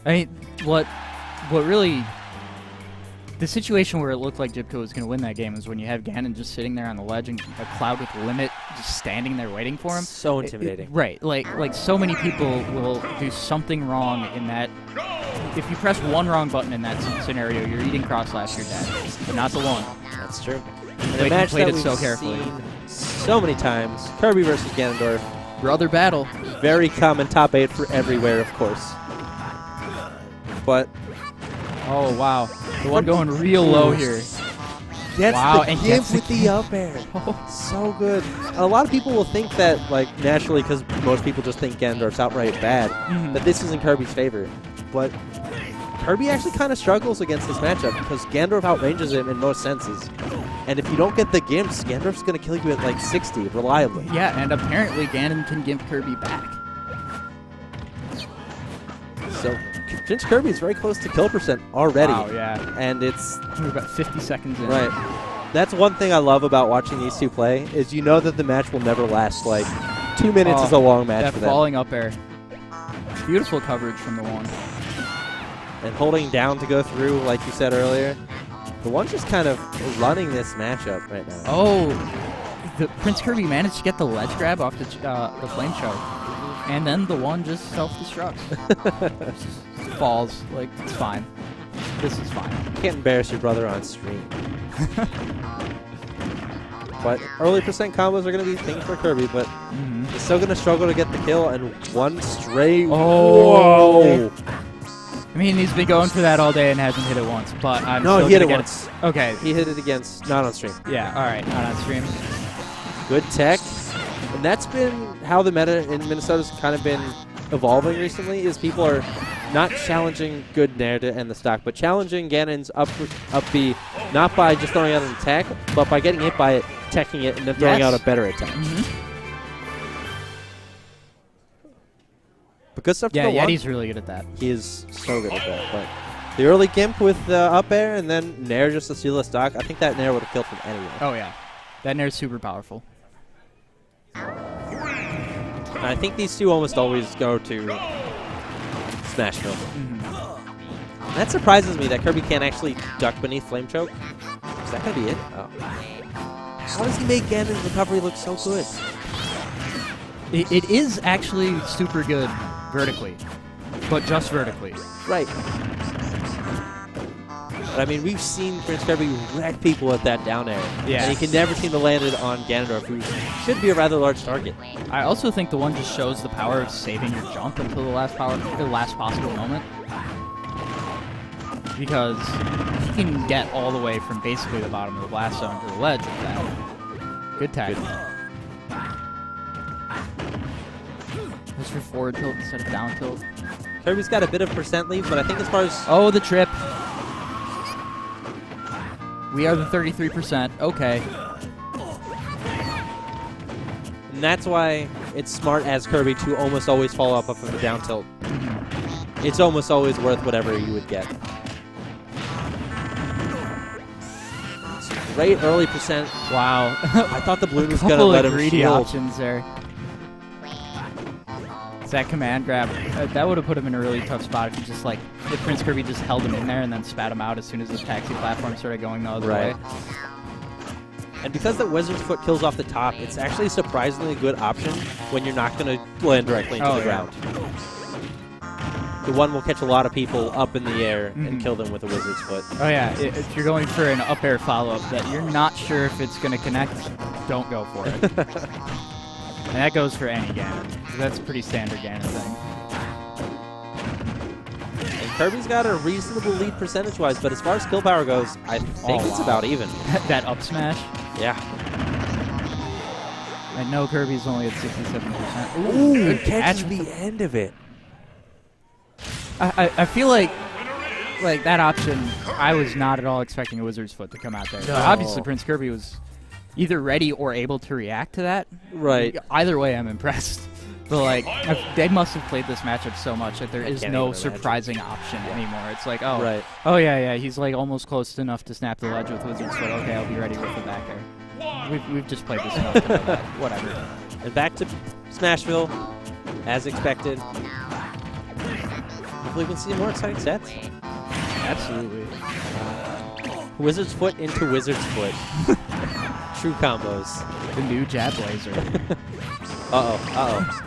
I mean, what really... The situation where it looked like Jipko was going to win that game is when you have Ganon just sitting there on the ledge and a Cloud with Limit just standing there waiting for him. So intimidating. Right. Like so many people will do something wrong in that. If you press one wrong button in that scenario, you're eating cross slash, you're dead. But not the one. That's true. And a match played that it so we've carefully. seen so many times. Kirby versus Ganondorf. Brother battle. Very common top 8 for everywhere, of course. But Oh, wow. The one going real low here. That's wow, the and gift gets with the up air. So good. A lot of people will think that, like, naturally, because most people just think Ganondorf's outright bad, that this is in Kirby's favor. But Kirby actually kind of struggles against this matchup because Ganondorf outranges him in most senses. And if you don't get the gimps, Ganondorf's going to kill you at, like, 60, reliably. Yeah, and apparently Ganon can gimp Kirby back. So PrinceKirby is very close to kill percent already. Wow, yeah. And it's... We're about 50 seconds in. Right. That's one thing I love about watching these two play, is you know that the match will never last. Like, 2 minutes is a long match that for them. falling up air. Beautiful coverage from the one. And holding down to go through, like you said earlier. The one's just kind of running this matchup right now. Oh, the PrinceKirby managed to get the ledge grab off the flame choke. And then the one just self-destructs. Just falls. Like, it's fine. This is fine. Can't embarrass your brother on stream. But early percent combos are going to be things for Kirby, but he's still going to struggle to get the kill, and one straight. Oh! Whoa. I mean, he's been going for that all day and hasn't hit it once, but I'm No, still he hit it gonna once. Okay. He hit it against, not on stream. Yeah, alright, not on stream. Good tech. And that's been how the meta in Minnesota's kind of been evolving recently, is people are not challenging good Nair to end the stock, but challenging Ganon's up B, not by just throwing out an attack, but by getting hit by it, teching it, and then throwing out a better attack. But good stuff to Yeah, go on. Yeti's really good at that. He is so good at that. But the early gimp with the up air and then Nair just to steal the stock, I think that Nair would have killed from anywhere. Oh, yeah. That Nair's super powerful. And I think these two almost always go to Smashville. That surprises me that Kirby can't actually duck beneath Flame Choke. Is that going to be it? Oh. How does he make Ganon's recovery look so good? It is actually super good vertically, but just vertically. Right. But I mean, we've seen PrinceKirby wreck people at that down air. Yeah. And he can never seem to land it on Ganondorf, who should be a rather large target. I also think the one just shows the power of saving your jump until the last possible moment. Because he can get all the way from basically the bottom of the blast zone to the ledge with that. Good tag. Just for forward tilt instead of down tilt. Kirby's got a bit of percent lead, but I think as far as... Oh, the trip. We are the 33%. Okay. And that's why it's smart as Kirby to almost always follow up of the down tilt. It's almost always worth whatever you would get. Great early percent. Wow. I thought the balloon was going to let him greedy shield. options there. It's that command grab. That would have put him in a really tough spot if he just like, if PrinceKirby just held him in there and then spat him out as soon as his taxi platform started going the other way. And because the Wizard's Foot kills off the top, it's actually a surprisingly good option when you're not going to land directly into the ground. The one will catch a lot of people up in the air and kill them with a Wizard's Foot. Oh yeah, if you're going for an up air follow-up that you're not sure if it's going to connect, don't go for it. And that goes for any Ganon. That's a pretty standard Ganon thing. And Kirby's got a reasonable lead percentage-wise, but as far as skill power goes, I think it's about even. That up smash? Yeah. I know Kirby's only at 67%. Ooh, good catch at the end of it. I feel like that option, I was not at all expecting a Wizard's Foot to come out there. No. Obviously, PrinceKirby was either ready or able to react to that. Right. Either way, I'm impressed. But like, they must have played this matchup so much that there is no surprising option anymore. It's like, oh, oh yeah, he's like almost close enough to snap the ledge with Wizard's Foot. Okay, I'll be ready with the back air. We've just played this enough to know that. Whatever. And back to Smashville, as expected. hopefully we can see more exciting sets. Absolutely. Wizard's Foot into Wizard's Foot. True combos. The new jab laser. Uh-oh.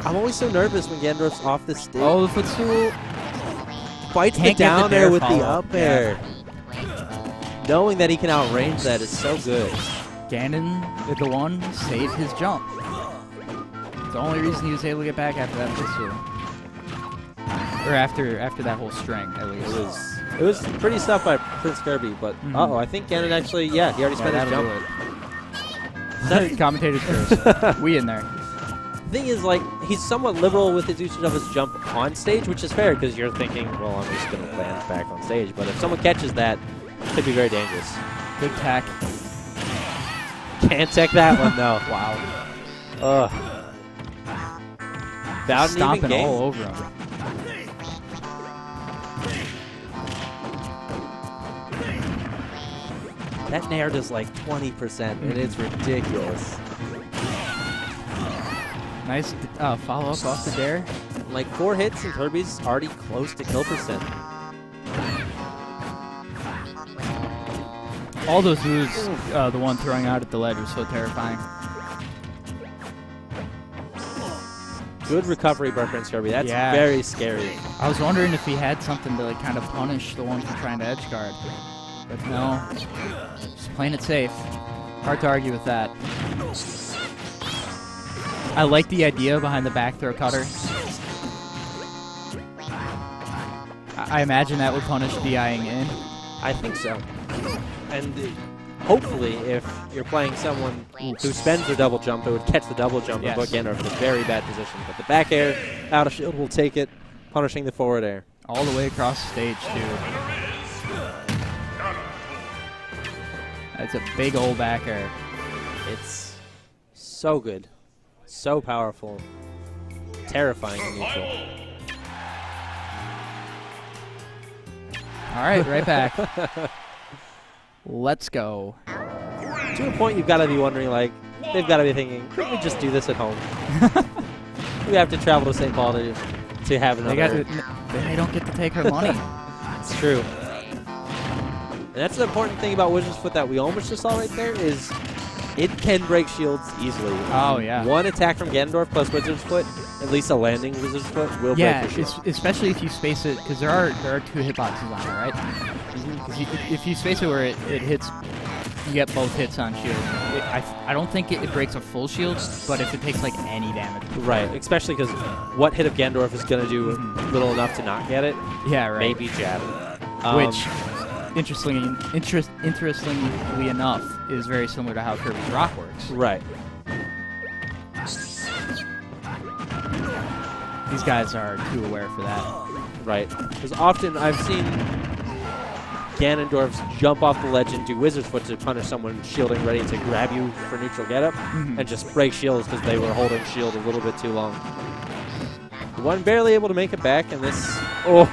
I'm always so nervous when Ganondorf's off the stage. Oh, the footstool. Fights the down air with the up air. Knowing that he can outrange that is so good. Ganon, TheOne, saved his jump. It's the only reason he was able to get back after that footstool. Or after that whole string, at least. It was pretty stuff by PrinceKirby, but uh-oh, I think Ganon actually, he already spent his jump. Commentator's curse. We in there. The thing is, like, he's somewhat liberal with his usage of his jump on stage, which is fair because you're thinking, well, I'm just going to land back on stage. But if someone catches that, it could be very dangerous. Good tech. Can't tech that one, though. Wow. Ugh. Stomping all over him. That nair does like 20%, and it's ridiculous. Nice follow-up off the dare. Like 4 hits, and Kirby's already close to kill percent. All those moves, TheOne throwing out at the ledge, are so terrifying. Good recovery by PrinceKirby. That's very scary. I was wondering if he had something to like kind of punish TheOne for trying to edge guard. But no, just playing it safe. Hard to argue with that. I like the idea behind the back throw cutter. I imagine that would punish DIing in. I think so. And hopefully, if you're playing someone who spends their double jump, it would catch the double jump and put Ganondorf in a very bad position. But the back air, out of shield, will take it, punishing the forward air. All the way across the stage, too. That's a big old back air. It's so good. So powerful. Terrifying in neutral. All right, right back. Let's go. To a point, you've got to be wondering, like, they've got to be thinking, couldn't we just do this at home? We have to travel to St. Paul to have another. They don't get to take her money. It's true. And that's the important thing about Wizard's Foot that we almost just saw right there is it can break shields easily. Oh, yeah. One attack from Ganondorf plus Wizard's Foot, at least a landing Wizard's Foot, will break your shield. Yeah, especially if you space it, because there are 2 hitboxes on it, right? If you space it where it hits, you get both hits on shield. I don't think it breaks a full shield, but if it takes like any damage. Right, especially because what hit of Ganondorf is going to do little enough to not get it? Yeah, right. Maybe jab. Which, interestingly enough, is very similar to how Kirby's Rock works. Right. These guys are too aware for that. Right. Because often I've seen Ganondorf's jump off the ledge and do Wizard's Foot to punish someone shielding ready to grab you for neutral getup and just break shields because they were holding shield a little bit too long. TheOne barely able to make it back, and this... Oh!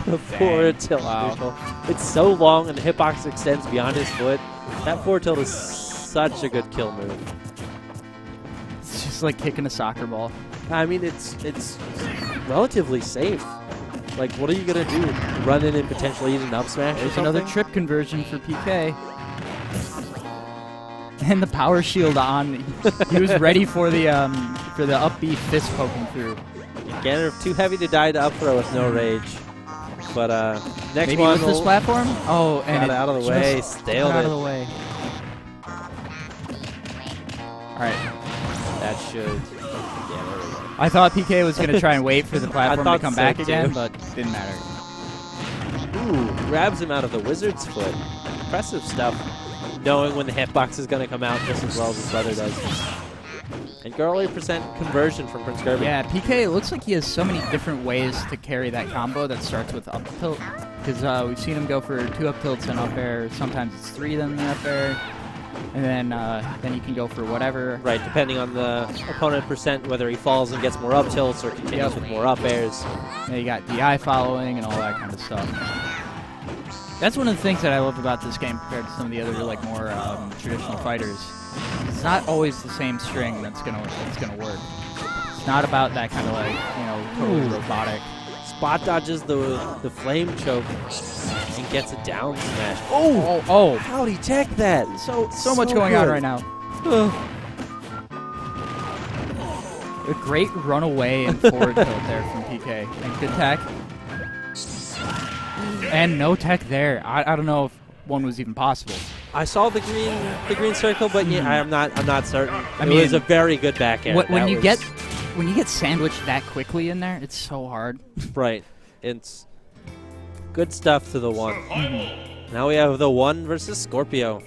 The forward tilt neutral. It's so long and the hitbox extends beyond his foot. That forward tilt is such a good kill move. It's just like kicking a soccer ball. I mean, it's relatively safe. Like, what are you going to do? Run in and potentially use an up smash or something? Another trip conversion for PK. And the power shield on. He was ready for the up B fist poking through. Ganondorf too heavy to die to up throw with no rage. But next maybe one with this platform? Oh, and got out of the way, staled out it. of the way. All right. That should. I thought PK was going to try and wait for the platform to come back again, but didn't matter. Ooh, grabs him out of the Wizard's Foot. Impressive stuff. Knowing when the hitbox is going to come out just as well as his brother does. And girl 8% conversion from PrinceKirby. Yeah, PK, it looks like he has so many different ways to carry that combo that starts with up tilt. Because we've seen him go for 2 up tilts and up air. Sometimes it's 3 then the up air. And then you can go for whatever. Right, depending on the opponent percent, whether he falls and gets more up tilts or continues with more up airs. Yeah, you got DI following and all that kind of stuff. That's one of the things that I love about this game compared to some of the other like more traditional fighters. It's not always the same string that's gonna work. not about that kind of like, totally robotic. Spot dodges the flame choke and gets a down smash. Oh! How'd he tech that? So much going on right now. A great runaway and forward tilt there from PK. And good tech. And no tech there. I don't know if one was even possible. I saw the green circle, but yeah, I'm not certain. It was a very good back air. When you get sandwiched that quickly in there, it's so hard. Right. It's good stuff to TheOne. Now we have TheOne versus Scorpio.